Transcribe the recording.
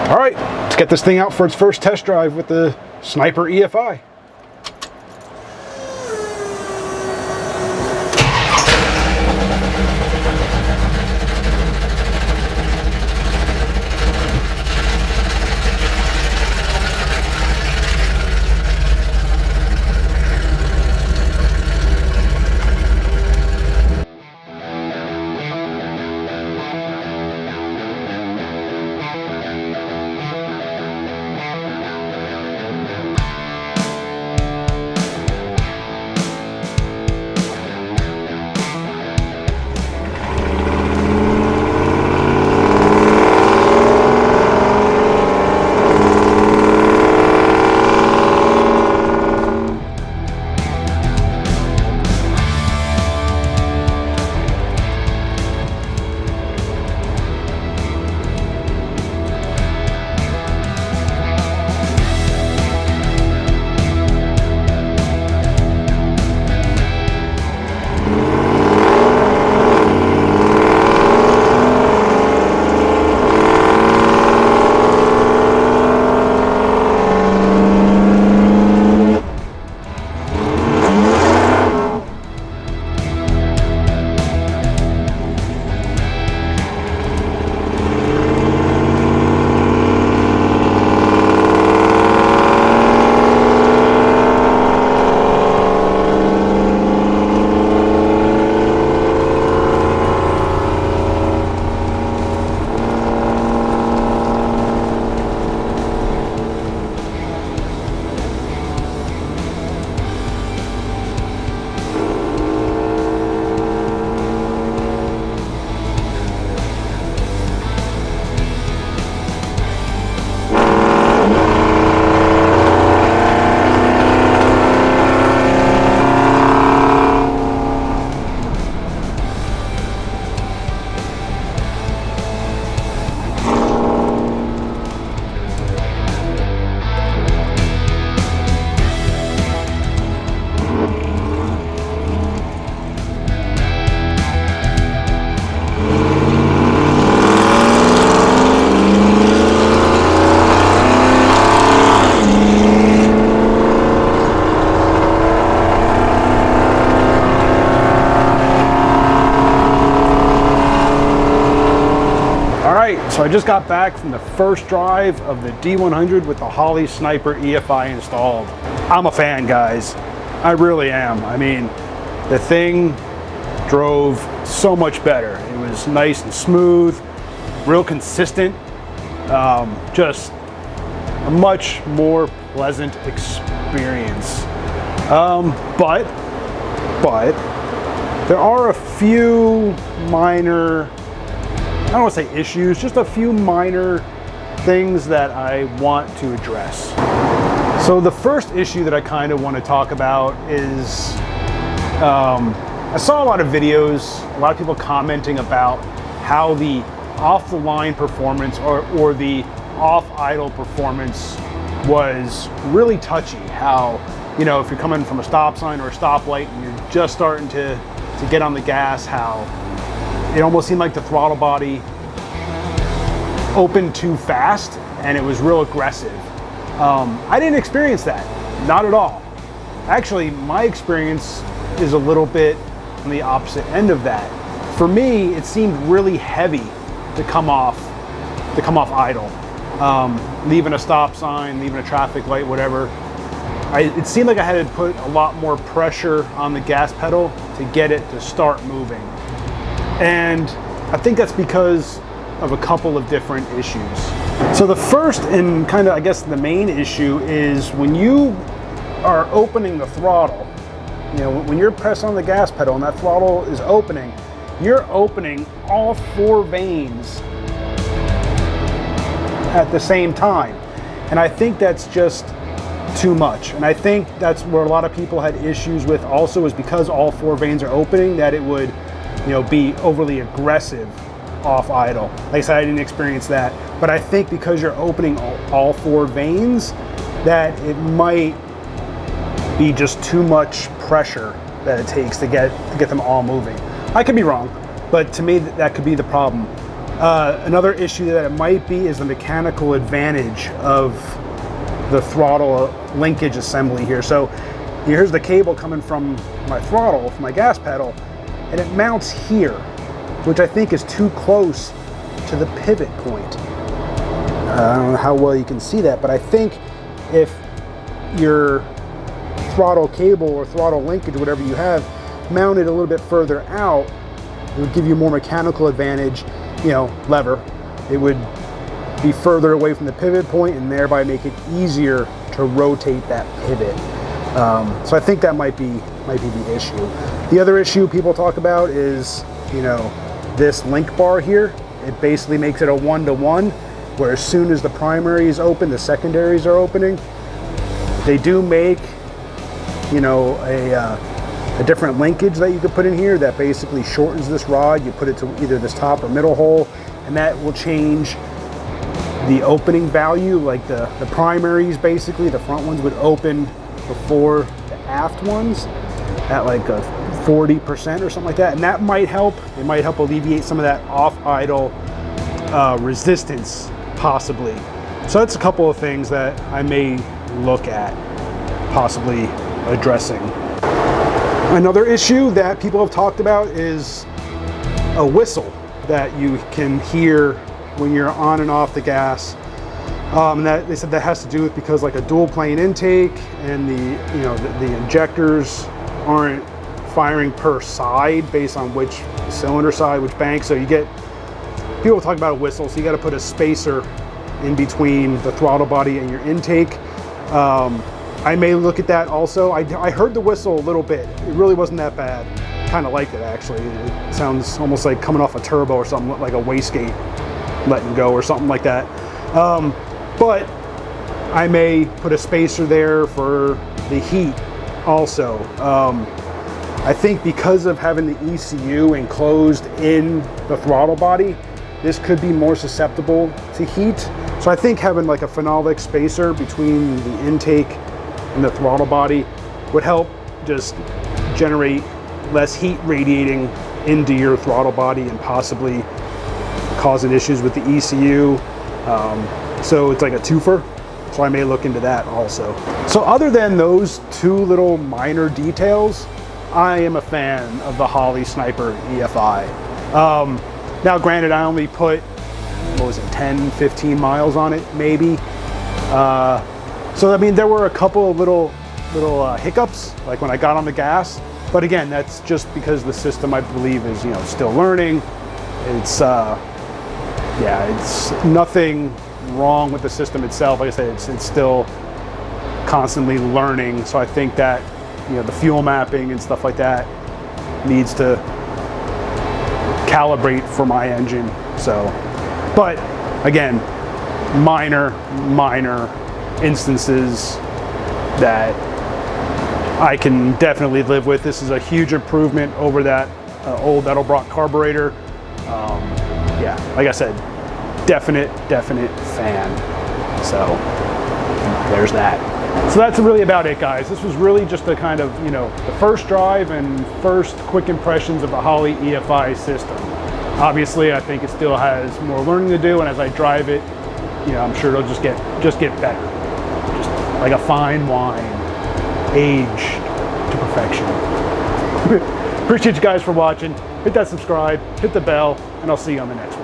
All right, let's get this thing out for its first test drive with the Sniper EFI. So I just got back from the first drive of the D100 with the Holley Sniper EFI installed. I'm a fan, guys. I really am. I mean, the thing drove so much better. It was nice and smooth, real consistent, just a much more pleasant experience. But there are a few minor, I don't want to say issues, just a few minor things that I want to address. So the first issue that I kind of want to talk about is, I saw a lot of videos, a lot of people commenting about how the off-the-line performance or the off-idle performance was really touchy. How, you know, if you're coming from a stop sign or a stoplight and you're just starting to get on the gas, how it almost seemed like the throttle body opened too fast and it was real aggressive. I didn't experience that, not at all. Actually, my experience is a little bit on the opposite end of that. For me, it seemed really heavy to come off idle. Leaving a stop sign, leaving a traffic light, whatever. It seemed like I had to put a lot more pressure on the gas pedal to get it to start moving. And I think that's because of a couple of different issues. So the first and kind of, I guess, the main issue is when you are opening the throttle, you know, when you're pressing on the gas pedal and that throttle is opening, you're opening all four vanes at the same time. And I think that's just too much. And I think that's where a lot of people had issues with also, is because all four vanes are opening, that it would, you know, be overly aggressive off idle. Like I said, I didn't experience that, but I think because you're opening all four vanes, that it might be just too much pressure that it takes to get them all moving. I could be wrong, but to me that could be the problem. Another issue that it might be is the mechanical advantage of the throttle linkage assembly here. So here's the cable coming from my throttle, from my gas pedal, and it mounts here, which I think is too close to the pivot point. I don't know how well you can see that, but I think if your throttle cable or throttle linkage, whatever you have, mounted a little bit further out, it would give you more mechanical advantage, you know, lever. It would be further away from the pivot point and thereby make it easier to rotate that pivot. So I think that might be the issue. The other issue people talk about is, you know, this link bar here. It basically makes it a 1-to-1, where as soon as the primary is open, the secondaries are opening. They do make, you know, a different linkage that you could put in here that basically shortens this rod. You put it to either this top or middle hole, and that will change the opening value. Like the primaries, basically, the front ones would open before the aft ones at like a 40% or something like that, and that might help. It might help alleviate some of that off-idle resistance, possibly. So that's a couple of things that I may look at possibly addressing. Another issue that people have talked about is a whistle that you can hear when you're on and off the gas. That they said that has to do with because like a dual plane intake and the injectors aren't firing per side based on which cylinder side, which bank. So you get people talk about a whistle, so you got to put a spacer in between the throttle body and your intake. I may look at that also. I heard the whistle a little bit. It really wasn't that bad. Kind of liked it, actually. It sounds almost like coming off a turbo or something, like a wastegate letting go or something like that. But I may put a spacer there for the heat also. I think because of having the ECU enclosed in the throttle body, this could be more susceptible to heat. So I think having like a phenolic spacer between the intake and the throttle body would help just generate less heat radiating into your throttle body and possibly causing issues with the ECU. So it's like a twofer. So I may look into that also. So other than those two little minor details, I am a fan of the Holley Sniper EFI. Now granted, I only put, what was it, 10, 15 miles on it, maybe. So I mean, there were a couple of little hiccups, like when I got on the gas. But again, that's just because the system, I believe, is, you know, still learning. It's yeah, it's nothing wrong with the system itself. Like I said, it's still constantly learning. So I think that, you know, the fuel mapping and stuff like that needs to calibrate for my engine. So, but again, minor instances that I can definitely live with. This is a huge improvement over that old Edelbrock carburetor. Yeah, like I said, definite fan. So there's that. So that's really about it, guys. This was really just a kind of, you know, the first drive and first quick impressions of the Holley EFI system. Obviously, I think it still has more learning to do, and as I drive it, you know, I'm sure it'll just get better. Just like a fine wine, aged to perfection. Appreciate you guys for watching. Hit that subscribe, hit the bell, and I'll see you on the next one.